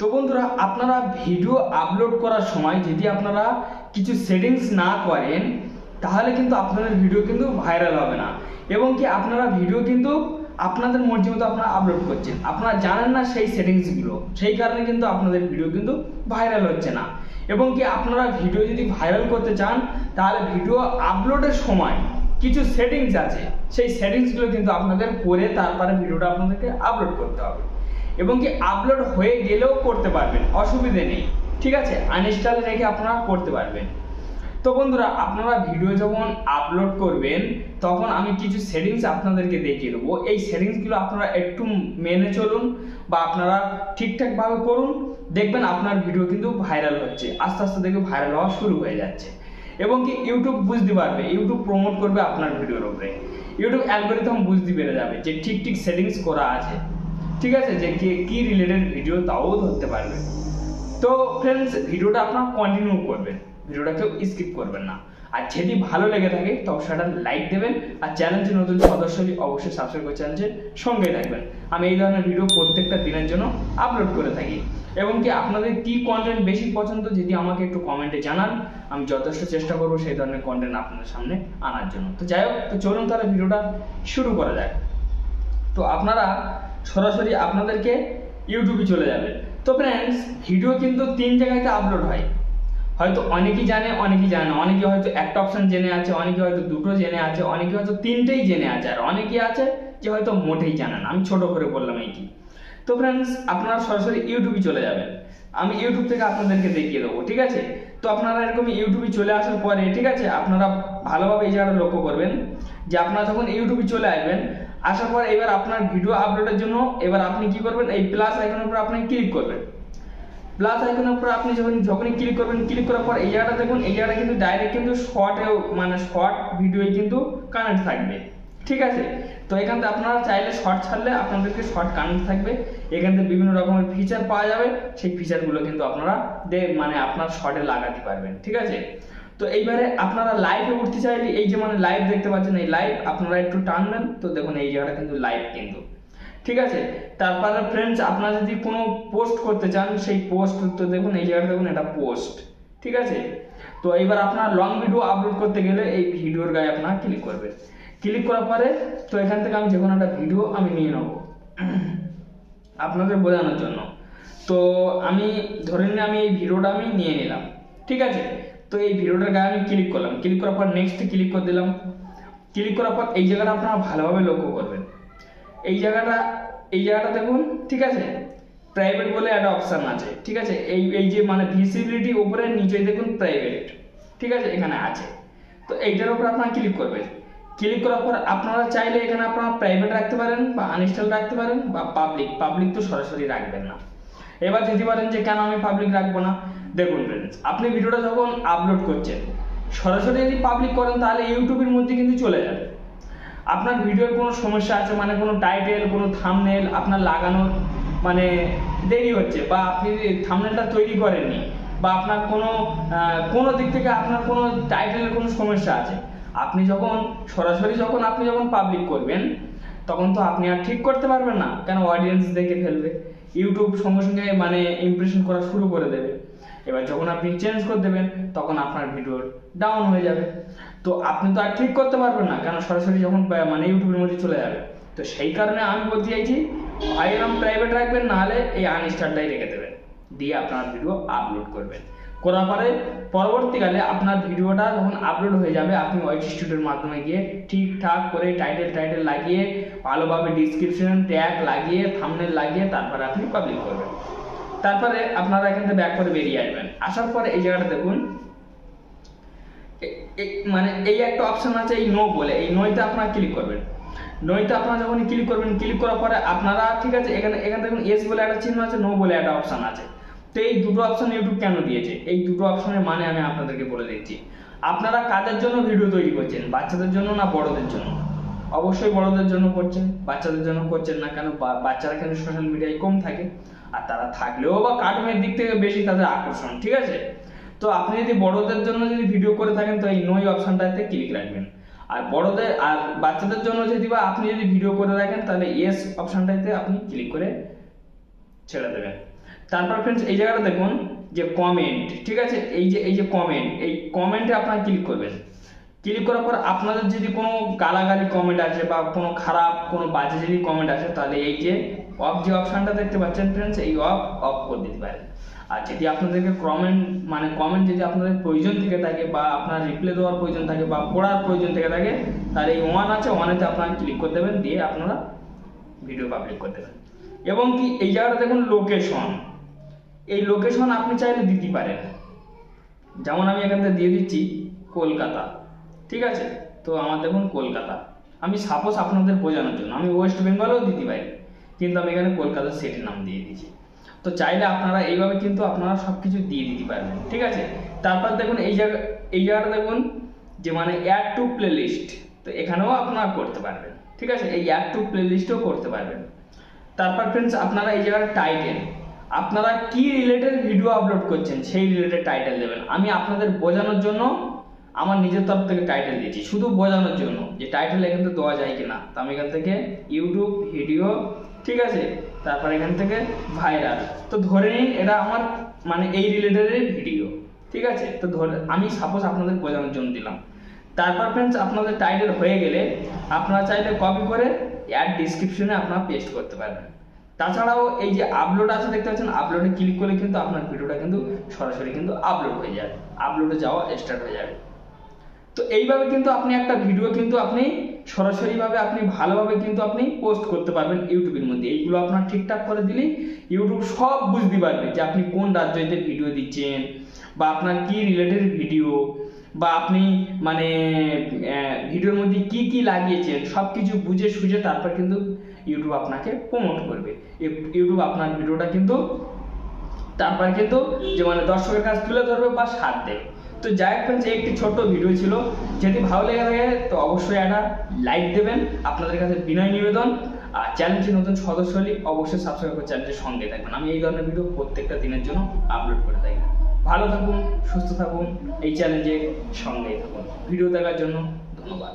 তো বন্ধুরা, আপনারা ভিডিও আপলোড করার সময় যদি আপনারা কিছু সেটিংস না করেন তাহলে কিন্তু আপনাদের ভিডিও কিন্তু ভাইরাল হবে না, এবং কি আপনারা ভিডিও কিন্তু আপনাদের মর্জি মতো আপনারা আপলোড করছেন, আপনারা জানেন না সেই সেটিংসগুলো, সেই কারণে কিন্তু আপনাদের ভিডিও কিন্তু ভাইরাল হচ্ছে না। এবং কি আপনারা ভিডিও যদি ভাইরাল করতে চান তাহলে ভিডিও আপলোডের সময় কিছু সেটিংস আছে, সেই সেটিংসগুলো কিন্তু আপনাদের করে তারপরে ভিডিওটা আপনাদেরকে আপলোড করতে হবে, এবং কি আপলোড হয়ে গেলেও করতে পারবেন, অসুবিধে নেই, ঠিক আছে। আনইনস্টল রেখে আপনারা করতে পারবেন। তো বন্ধুরা, আপনারা ভিডিও যখন আপলোড করবেন তখন আমি কিছু সেটিংস আপনাদেরকে দেখিয়ে দেবো। এই সেটিংসগুলো আপনারা একটু মেনে চলুন বা আপনারা ঠিকঠাকভাবে করুন, দেখবেন আপনার ভিডিও কিন্তু ভাইরাল হচ্ছে, আস্তে আস্তে দেখবে ভাইরাল হওয়া শুরু হয়ে যাচ্ছে, এবং কি ইউটিউব বুঝতে পারবে, ইউটিউব প্রমোট করবে আপনার ভিডিওর উপরে, ইউটিউব অ্যালগরিদম বুঝতে পেরে যাবে যে ঠিক ঠিক সেটিংস করা আছে, ঠিক আছে, যে কি রিলেটেড ভিডিও তাও ধরতে পারবে। তো ফ্রেন্ডস, ভিডিওটা আপনারা কন্টিনিউ করবেন, ভিডিওটা কেউ স্কিপ করবেন না, আর যদি ভালো লেগে থাকে তবে সেটা লাইক দেবেন, আর চ্যানেলটি নতুন সদস্য হলে অবশ্যই সাবস্ক্রাইব করে চ্যানেলের সঙ্গে থাকবেন। আমি এই ধরনের ভিডিও প্রত্যেকটা দিনের জন্য আপলোড করে থাকি, এবং কি আপনাদের কি কন্টেন্ট বেশি পছন্দ যদি আমাকে একটু কমেন্টে জানান, আমি যথেষ্ট চেষ্টা করবো সেই ধরনের কন্টেন্ট আপনাদের সামনে আনার জন্য। তো যাই হোক, তো চলুন তাহলে ভিডিওটা শুরু করা যাক। তো আপনারা সরাসরি আপনাদেরকে ইউটিউবে চলে যাবেন। তো ফ্রেন্ডস, ভিডিও কিন্তু 3 জায়গাতে আপলোড হয়, হয়তো অনেকেই জানে অনেকেই জানে না, অনেকে হয়তো একটা অপশন জেনে আছে, অনেকে হয়তো দুটো জেনে আছে, অনেকে হয়তো 3টেই জেনে আছে, আর অনেকে আছে যে হয়তো মোটেই জানে না। আমি ছোট করে বললাম এইটি। তো ফ্রেন্ডস, আপনারা সরাসরি ইউটিউবে চলে যাবেন, আমি ইউটিউব থেকে আপনাদেরকে দেখিয়ে দেবো, ঠিক আছে। তো আপনারা এরকম ইউটিউবে চলে আসার পরে, ঠিক আছে, আপনারা ভালোভাবে এই জায়গাটা লক্ষ্য করবেন যে আপনারা যখন ইউটিউবে চলে আসবেন, আসার পর এবার আপনার ভিডিও আপলোডের জন্য এবার আপনি কি করবেন, এই প্লাস আইকনের উপর আপনি ক্লিক করবেন। প্লাস আইকনের উপর আপনি যখনই ক্লিক করবেন, ক্লিক করার পর এই জায়গাটা দেখুন, এই জায়গাটা কিন্তু ডাইরেক্ট কিন্তু শর্ট ভিডিওই কিন্তু কানেক্ট থাকবে, ঠিক আছে। তো এখান থেকে আপনারা চাইলে শর্ট ছাড়লে আপনাদেরকে শর্ট কানেক্ট থাকবে, এখান থেকে বিভিন্ন রকমের ফিচার পাওয়া যাবে, সেই ফিচারগুলো কিন্তু আপনারা আপনার শর্টে লাগাতে পারবেন, ঠিক আছে। তো এইবারে আপনারা লাইভে উঠতে চাইলে এই যে লাইভ দেখতে পাচ্ছেন, এই লাইভ আপনারা একটু টানবেন, তো দেখুন এই জায়গাটা কিন্তু লাইভ কিন্তু, ঠিক আছে। তারপরে ফ্রেন্ডস, আপনারা যদি কোনো পোস্ট করতে চান সেই পোস্ট, তো দেখুন এই জায়গাটা দেখুন, এটা পোস্ট, ঠিক আছে। তো এইবার আপনার লং ভিডিও আপলোড করতে গেলে এই ভিডিওর গায়ে আপনারা ক্লিক করবেন, ক্লিক করার পরে তো এখান থেকে আমি যে কোনো একটা ভিডিও আমি নিয়ে নেব আপনাদের বোঝানোর জন্য। তো আমি ধরে নিন আমি এই ভিডিওটা আমি নিয়ে নিলাম, ঠিক আছে। তো এই ভিডিওটার গায়ে আমি ক্লিক করলাম, ক্লিক করার পর নেক্সট ক্লিক করে দিলাম। ক্লিক করার পর এই জায়গাটা আপনারা ভালোভাবে লক্ষ্য করবেন, এই জায়গাটা দেখুন, ঠিক আছে, প্রাইভেট বলে একটা অপশন আছে, ঠিক আছে। এই যে ভিজিবিলিটি উপরে নিচে দেখুন প্রাইভেট, ঠিক আছে, এখানে আছে। তো এইটার উপর আপনারা ক্লিক করবেন, ক্লিক করার পর আপনারা চাইলে এখানে আপনারা প্রাইভেট রাখতে পারেন বা আনইনস্টল রাখতে পারেন বা পাবলিক তো সরাসরি রাখবেন না। এবার যদি বলেন যে কেন আমি পাবলিক রাখবো না, দেখুন ফ্রেন্ডস, আপনি ভিডিওটা যখন আপলোড করছেন সরাসরি যদি পাবলিক করেন তাহলে ইউটিউবের মধ্যে কিন্তু চলে যাবে। আপনার ভিডিওর কোনো সমস্যা আছে, কোনো টাইটেল, কোনো থাম্বনেল আপনার লাগানোর দেরি হচ্ছে, বা আপনি থাম্বনেলটা তৈরি করেননি, বা আপনার কোনো দিক থেকে আপনার কোনো টাইটেলের কোনো সমস্যা আছে, আপনি সরাসরি আপনি যখন পাবলিক করবেন তখন তো আপনি আর ঠিক করতে পারবেন না, কেন অডিয়েন্স দেখে ফেলবে, ইউটিউব সঙ্গে সঙ্গে ইমপ্রেশন করা শুরু করে দেবে। এবার যখন আপনি চেঞ্জ করে দেবেন তখন আপনার ভিডিও ডাউন হয়ে যাবে, তো আপনি তো আর ঠিক করতে পারবেন না, কেন সরাসরি যখন ইউটিউবের মধ্যে চলে যাবে। তো সেই কারণে আমি বলতে চাইছি, হয় এরকম প্রাইভেট রাখবেন, নাহলে এই আনইনস্টলটাই রেখে দেবেন, দিয়ে আপনার ভিডিও আপলোড করবেন। করার পরে পরবর্তীকালে আপনার ভিডিওটা যখন আপলোড হয়ে যাবে, আপনি ওয়েব স্টুডিওর মাধ্যমে গিয়ে ঠিকঠাক করে টাইটেল লাগিয়ে, ভালোভাবে ডিসক্রিপশন ট্যাগ লাগিয়ে, থাম্বনেল লাগিয়ে তারপরে আপনি পাবলিক করবেন। তারপরে আপনারা এখান থেকে ব্যাক করে বেরিয়ে আসবেন, আসার পরে এই জায়গাটা দেখুন, এই একটা অপশন আছে এই নো বলে, এই নোতে আপনারা ক্লিক করবেন। নোতে আপনারা যখন ক্লিক করবেন, ক্লিক করার পরে আপনারা, ঠিক আছে, এখানে দেখুন এস বলে একটা চিহ্ন আছে, নো বলে একটা অপশন আছে। তো এই দুটো অপশন ইউটিউব কেন দিয়েছে, এই দুটো অপশনের আমি আপনাদেরকে বলে দিচ্ছি। আপনারা কাদের জন্য ভিডিও তৈরি করছেন, বাচ্চাদের জন্য না বড়দের জন্য? অবশ্যই বড়দের জন্য করছেন, বাচ্চাদের জন্য করছেন না, কেন বাচ্চারা কিন্তু সোশ্যাল মিডিয়ায় কম থাকে, আর তারা থাকলেও বা কার্টুনের দিক থেকে বেশি তাদের আকর্ষণ, ঠিক আছে। তো আপনি যদি বড়দের জন্য যদি ভিডিও করে থাকেন তো এই নোই অপশনটাতে ক্লিক রাখবেন, আর বাচ্চাদের জন্য আপনি যদি ভিডিও করে রাখেন তাহলে ইয়েস অপশনটাতে আপনি ক্লিক করে ছেড়ে দেবেন। তারপর ফ্রেন্ডস এই জায়গাটা দেখুন যে কমেন্ট, ঠিক আছে, এই যে কমেন্ট, এই কমেন্টে আপনারা ক্লিক করবেন। ক্লিক করার পর আপনাদের যদি কোনো গালাগালি কমেন্ট আসে বা কোনো খারাপ কোনো বাজে যদি কমেন্ট আসে, তাহলে এই যে অফ যে অপশানটা দেখতে পাচ্ছেন ফ্রেন্ডস, এই অফ করে দিতে পারেন। আর যদি আপনাদেরকে কমেন্ট যদি আপনাদের প্রয়োজন থেকে থাকে বা আপনার রিপ্লাই দেওয়ার প্রয়োজন থাকে বা পড়ার প্রয়োজন থেকে থাকে, তাহলে এই ওয়ান আছে, ওয়ানেতে আপনারা ক্লিক করে দেবেন, দিয়ে আপনারা ভিডিও পাবলিক করে দেবেন। এবং কি এই জায়গাটা দেখুন লোকেশন, এই লোকেশন আপনি চাইলে দিতে পারেন। যেমন আমি এখান থেকে দিয়ে দিচ্ছি কলকাতা, ঠিক আছে, তো আমার দেখুন কলকাতা, আমি সাপোজ আপনাদের বোঝানোর জন্য আমি ওয়েস্ট বেঙ্গলেও দিতে পারি, কিন্তু আমি এখানে কলকাতা সিটির নাম দিয়ে দিয়েছি। তো চাইলে আপনারা এইভাবে কিন্তু আপনারা সব কিছু দিয়ে দিতে পারবেন, ঠিক আছে। তারপর দেখুন এই জায়গাটা দেখুন যে অ্যাড টু প্লে লিস্ট, তো এখানেও আপনারা করতে পারবেন, ঠিক আছে, এই অ্যাড টু প্লে লিস্টও করতে পারবেন। তারপর ফ্রেন্ডস আপনারা এই জায়গার টাইটেল, আপনারা কি রিলেটেড ভিডিও আপলোড করছেন সেই রিলেটেড টাইটেল দেবেন। আমি আপনাদের বোঝানোর জন্য আমার নিজের তরফ থেকে টাইটেল দিয়েছি, শুধু বোঝানোর জন্য যে টাইটেল এখান থেকে দেওয়া যায় কিনা। তো আমি এখান থেকে ইউটিউব ভিডিও, ঠিক আছে, তারপর এখান থেকে ভাইরাল, তো ধরে নিন এটা আমার এই রিলেটেড ভিডিও, ঠিক আছে। তো আমি সাপোজ আপনাদের বোঝানোর জন্য দিলাম। তারপর ফ্রেন্ডস আপনাদের টাইটেল হয়ে গেলে আপনারা চাইলে কপি করে অ্যাড ডিসক্রিপশনে আপনারা পেস্ট করতে পারবেন। তাছাড়াও এই যে আপলোড আছে দেখতে পাচ্ছেন, আপলোডে ক্লিক করলে কিন্তু আপনার ভিডিওটা কিন্তু সরাসরি কিন্তু আপলোড হয়ে যাবে, আপলোডে যাওয়া স্টার্ট হয়ে যাবে। তো এইভাবে কিন্তু আপনি একটা ভিডিও কিন্তু আপনি সরাসরিভাবে আপনি ভালোভাবে কিন্তু আপনি পোস্ট করতে পারবেন ইউটিউবের মধ্যে। এইগুলো আপনার ঠিকঠাক করে দিলেই ইউটিউব সব বুঝতে পারবে যে আপনি কোন রাজ্যতে ভিডিও দিচ্ছেন বা আপনার কি রিলেটেড ভিডিও, বা আপনি ভিডিওর মধ্যে কি কি লাগিয়েছেন সব কিছু বুঝে সুঝে তারপর কিন্তু ইউটিউব আপনাকে প্রমোট করবে। ইউটিউব আপনার ভিডিওটা কিন্তু তারপর কিন্তু যে দর্শকের কাছে তুলে ধরবে বা সাথ দেবে। তো যাই হোক ফ্রেন্ডস, একটি ছোট্ট ভিডিও ছিল, যদি ভালো লেগে থাকে তো অবশ্যই একটা লাইক দেবেন, আপনাদের কাছে বিনয় নিবেদন। আর চ্যানেলটি নতুন সদস্য হলে অবশ্যই সাবস্ক্রাইব করে চ্যানেলটির সঙ্গে থাকবেন। আমি এই ধরনের ভিডিও প্রত্যেকটা দিনের জন্য আপলোড করে থাকি। ভালো থাকুন, সুস্থ থাকুন, এই চ্যালেঞ্জের সঙ্গেই থাকুন। ভিডিও দেখার জন্য ধন্যবাদ।